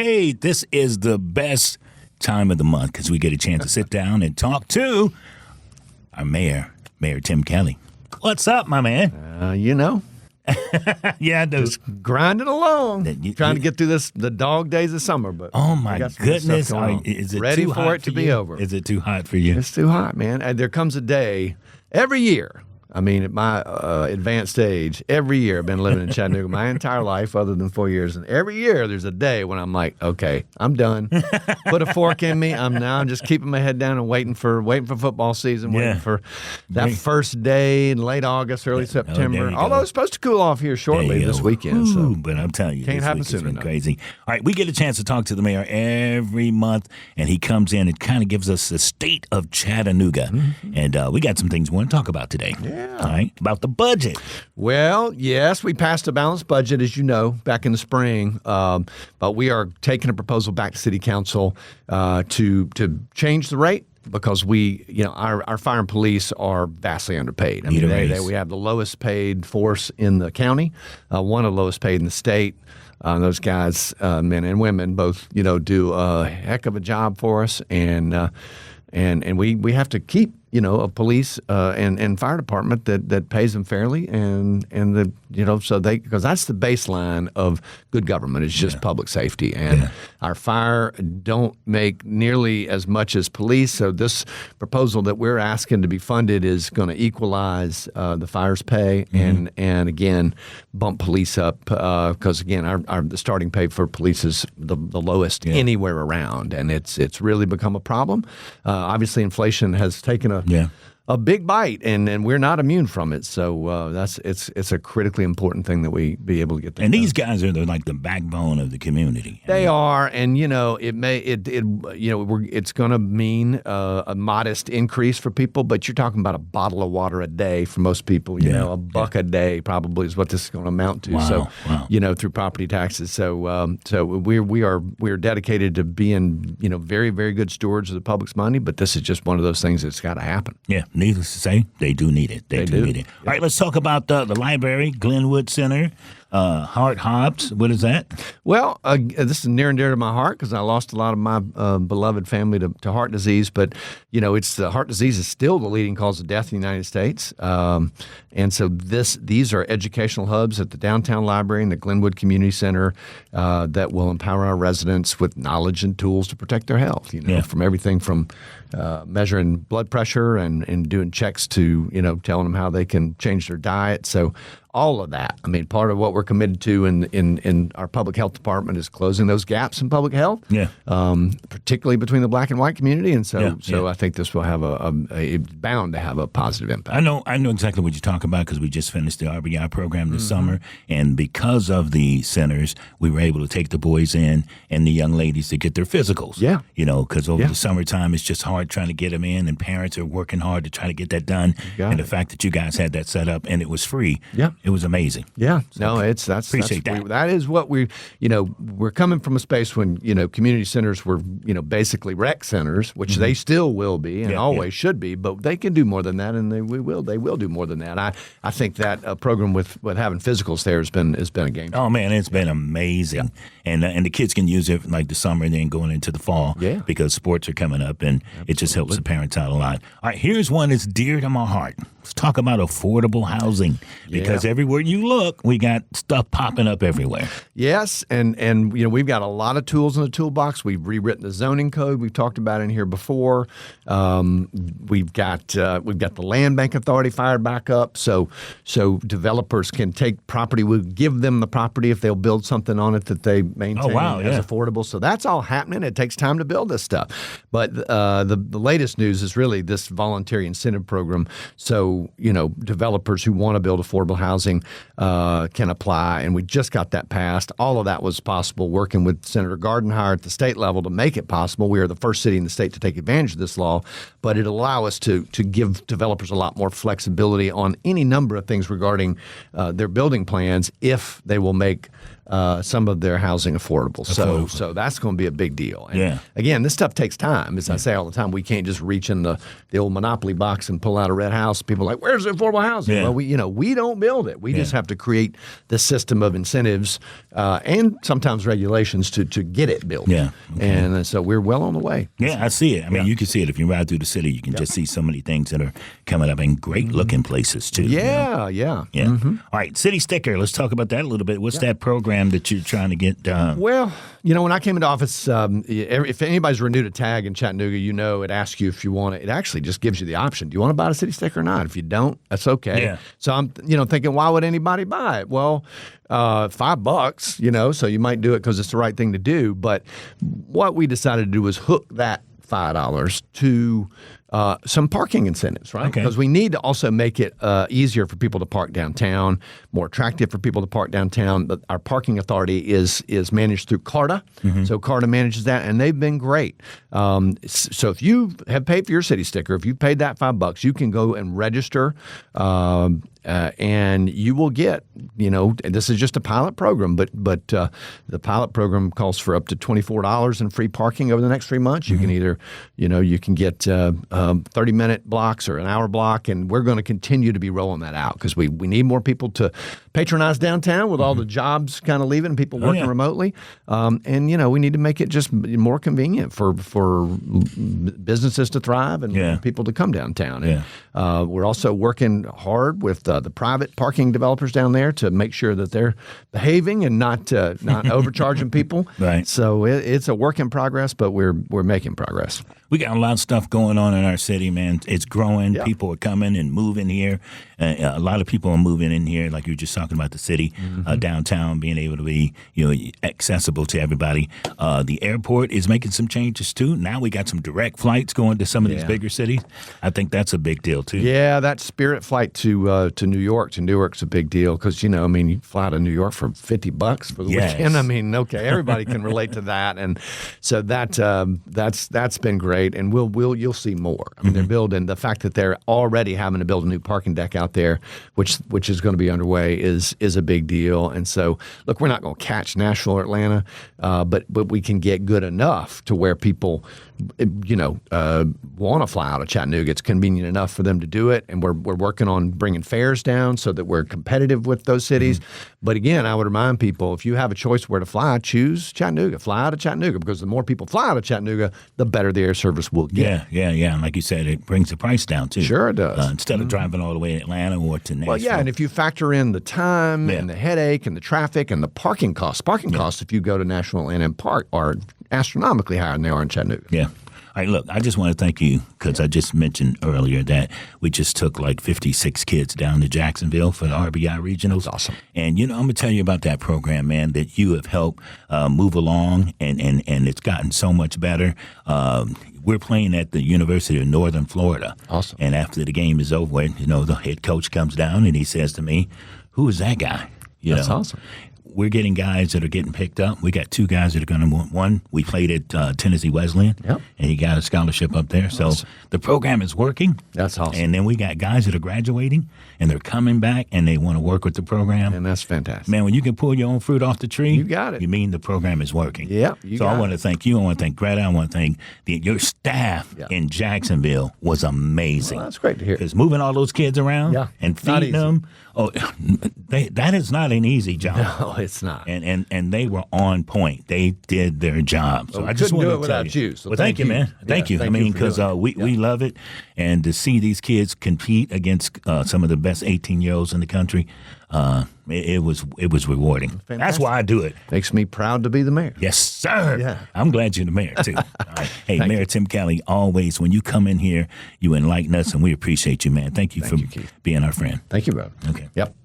Hey, this is the best time of the month because we get a chance to sit down and talk to our mayor, Mayor Tim Kelly. What's up, my man? Yeah, I do. Just grinding along, trying to get through the dog days of summer. But oh my goodness, is it ready for it to be over? Is it too hot for you? It's too hot, man. And there comes a day every year. I mean, at my advanced age, every year I've been living in Chattanooga my entire life, other than 4 years, and every year there's a day when I'm like, okay, I'm done. Put a fork in me. I'm just keeping my head down and waiting for football season, waiting for that first day in late August, early September. Although it's supposed to cool off here shortly this weekend. So. But I'm telling you, can't happen soon. It's been crazy. All right, we get a chance to talk to the mayor every month, and he comes in and kind of gives us the state of Chattanooga, and we got some things we want to talk about today. Yeah. All right, about the budget. Well, yes, we passed a balanced budget, as you know, back in the spring. But we are taking a proposal back to City Council to change the rate because our fire and police are vastly underpaid. I mean, we have the lowest paid force in the county, one of the lowest paid in the state. Those guys, men and women, both do a heck of a job for us, and we have to keep a police and fire department that pays them fairly, and because that's the baseline of good government is just public safety, and our fire don't make nearly as much as police. So this proposal that we're asking to be funded is going to equalize the fire's pay and again bump police up because again the starting pay for police is the lowest anywhere around, and it's really become a problem. Obviously, inflation has taken a big bite, and we're not immune from it. So it's a critically important thing that we be able to get that. And these guys are like the backbone of the community. They are, and it's going to mean a modest increase for people, but you're talking about a bottle of water a day for most people. A buck a day probably is what this is going to amount to. Wow. Through property taxes. So we are dedicated to being very, very good stewards of the public's money. But this is just one of those things that's got to happen. Yeah. Needless to say, they do need it. They do need it. All right, let's talk about the library, Glenwood Center, Hart Hobbs. What is that? Well, this is near and dear to my heart because I lost a lot of my beloved family to heart disease. But, heart disease is still the leading cause of death in the United States. And so these are educational hubs at the downtown library and the Glenwood Community Center that will empower our residents with knowledge and tools to protect their health, from everything from measuring blood pressure and doing checks to, telling them how they can change their diet. So all of that. I mean, part of what we're committed to in our public health department is closing those gaps in public health, particularly between the black and white community. And so I think this will have it's bound to have a positive impact. I know exactly what you're talking about because we just finished the RBI program this summer. And because of the centers, we were able to take the boys in and the young ladies to get their physicals. Yeah. Because over the summertime, it's just hard trying to get them in, and parents are working hard to try to get that done. And the fact that you guys had that set up and it was free. Yeah. It was amazing. Yeah. So appreciate that. That is what we're coming from a space when, community centers were, basically rec centers, which they still will be and always should be, but they can do more than that, and they will do more than that. I think that program with having physicals there has been a game changer. Oh man, it's been amazing. And the kids can use it like the summer and then going into the fall because sports are coming up, and it just helps the parents out a lot. All right, here's one that's dear to my heart. Let's talk about affordable housing because everywhere you look, we got stuff popping up everywhere. Yes, and we've got a lot of tools in the toolbox. We've rewritten the zoning code. We've talked about it in here before. We've got the Land Bank Authority fired back up, so developers can take property. We give them the property if they'll build something on it that they maintain as affordable. So that's all happening. It takes time to build this stuff, but the latest news is really this voluntary incentive program. So developers who want to build affordable housing can apply, and we just got that passed. All of that was possible working with Senator Gardenhire at the state level to make it possible. We are the first city in the state to take advantage of this law, but it allow us to give developers a lot more flexibility on any number of things regarding their building plans if they will make some of their housing affordable. So that's going to be a big deal. And again, this stuff takes time. As I say all the time, we can't just reach in the old Monopoly box and pull out a red house. People are like, where's the affordable housing? Well, we don't build it. We just have to create the system of incentives and sometimes regulations to get it built. Yeah. Okay. And so we're well on the way. Yeah, I see it. I mean, you can see it if you ride through the city. You can just see so many things that are coming up in great looking places too. Yeah. All right, City Sticker. Let's talk about that a little bit. What's that program that you're trying to get done? Well, when I came into office, if anybody's renewed a tag in Chattanooga, it asks you if you want it. It actually just gives you the option. Do you want to buy a city sticker or not? If you don't, that's okay. Yeah. So I'm, thinking, why would anybody buy it? Well, $5, so you might do it because it's the right thing to do. But what we decided to do was hook that $5 to some parking incentives, right? Because we need to also make it easier for people to park downtown, more attractive for people to park downtown. But our parking authority is managed through CARTA, so CARTA manages that, and they've been great. So if you have paid for your city sticker, if you paid that $5, you can go and register. And you will get, this is just a pilot program, but the pilot program calls for up to $24 in free parking over the next 3 months. You can either, you can get 30-minute blocks or an hour block, and we're going to continue to be rolling that out because we need more people to patronize downtown with all the jobs kind of leaving and people working remotely. And, we need to make it just more convenient for businesses to thrive and people to come downtown. And we're also working hard with the private parking developers down there to make sure that they're behaving and not overcharging people. Right. So it's a work in progress, but we're making progress. We got a lot of stuff going on in our city, man. It's growing. Yeah. People are coming and moving here. A lot of people are moving in here, like you were just talking about the city, downtown being able to be, accessible to everybody. The airport is making some changes too. Now we got some direct flights going to some of these bigger cities. I think that's a big deal too. Yeah, that Spirit flight to New York, to Newark's a big deal because you fly to New York for $50 for the weekend. I mean, okay, everybody can relate to that, and so that's been great. And you'll see more. I mean, they're building. The fact that they're already having to build a new parking deck out there, which is going to be underway, is a big deal. And so, look, we're not going to catch Nashville or Atlanta, but we can get good enough to where people, want to fly out of Chattanooga. It's convenient enough for them to do it, and we're working on bringing fares down so that we're competitive with those cities. But again, I would remind people, if you have a choice where to fly, choose Chattanooga. Fly out of Chattanooga, because the more people fly out of Chattanooga, the better the air service will get. Yeah. And like you said, it brings the price down too. Sure it does. Instead of driving all the way to Atlanta or to Nashville. Well, yeah, and if you factor in the time and the headache and the traffic and the parking costs, if you go to Nashville, Atlanta, and park are astronomically higher than they are in Chattanooga. Yeah. All right, look, I just want to thank you because I just mentioned earlier that we just took like 56 kids down to Jacksonville for the RBI Regionals. That's awesome. And, I'm going to tell you about that program, man, that you have helped move along, and it's gotten so much better. We're playing at the University of Northern Florida. Awesome. And after the game is over, the head coach comes down and he says to me, "Who is that guy?" That's awesome. We're getting guys that are getting picked up. We got 2 guys that are going to want one. We played at Tennessee Wesleyan, and he got a scholarship up there. Awesome. So the program is working. That's awesome. And then we got guys that are graduating, and they're coming back, and they want to work with the program. And that's fantastic. Man, when you can pull your own fruit off the tree, you got it. You mean the program is working. Yeah, so I want to thank you. I want to thank Greta. I want to thank your staff in Jacksonville was amazing. Well, that's great to hear. Because moving all those kids around and feeding them, that is not an easy job. No, it's not. And they were on point. They did their job. So I just want to tell you. So well, thank you, man. Thank you. I mean, because we love it, and to see these kids compete against some of the best 18-year-olds in the country, it was rewarding. Fantastic. That's why I do it. Makes me proud to be the mayor. Yes, sir. Yeah. I'm glad you're the mayor too. All right. Hey, Mayor Tim Kelly, always when you come in here, you enlighten us, and we appreciate you, man. Thank you for being our friend. Thank you, bro. Okay. Yep.